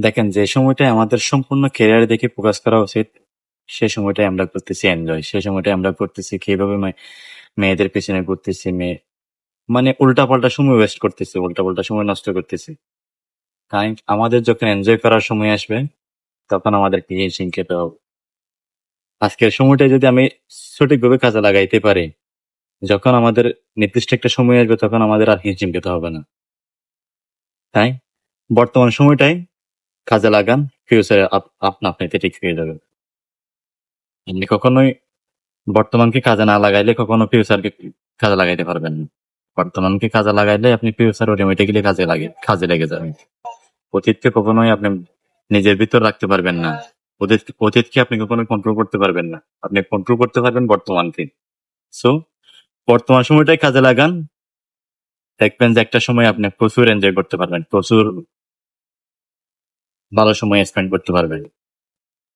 দেখেন, যে সময়টায় আমাদের সম্পূর্ণ ক্যারিয়ার দিকে ফোকাস করা উচিত, সে সময়টাই আমরা করতেছি এনজয়, সে সময়টাই আমরা করতেছি কিভাবে মেয়েদের পেছনে ঘুরতেছি, মানে উল্টাপাল্টা সময় ওয়েস্ট করতেছি, উল্টাপাল্টা সময় নষ্ট করতেছি। কারণ আমাদের যখন এনজয় করার সময় আসবে, তখন আমাদেরকে হিমশিম খেতে হবে। আজকের সময়টা যদি আমি সঠিকভাবে কাজে লাগাইতে পারি, যখন আমাদের নির্দিষ্ট একটা সময় আসবে, তখন আমাদের আর হিমশিম খেতে হবে না। তাই বর্তমান সময়টাই কাজে লাগান, ফিউচারে আপনা আপনিতে ঠিক হয়ে যাবে। আপনি কখনোই বর্তমানকে কাজে না লাগাইলে কখনো ফিউচারকে কাজে লাগাইতে পারবেন না। বর্তমানকে কাজে লাগাইলে আপনি ফিউচার অটোমেটিক্যালি কাজে লেগে যাবেন। অতীতকে কখনোই আপনি নিজের ভিতর রাখতে পারবেন না। অতীতকে আপনি কখনোই কন্ট্রোল করতে পারবেন না। আপনি কন্ট্রোল করতে পারবেন বর্তমানকে। সো বর্তমান সময়টাই কাজে লাগান, দেখবেন যে একটা সময় আপনি প্রচুর এনজয় করতে পারবেন, প্রচুর ভালো সময় স্পেন্ড করতে পারবেন।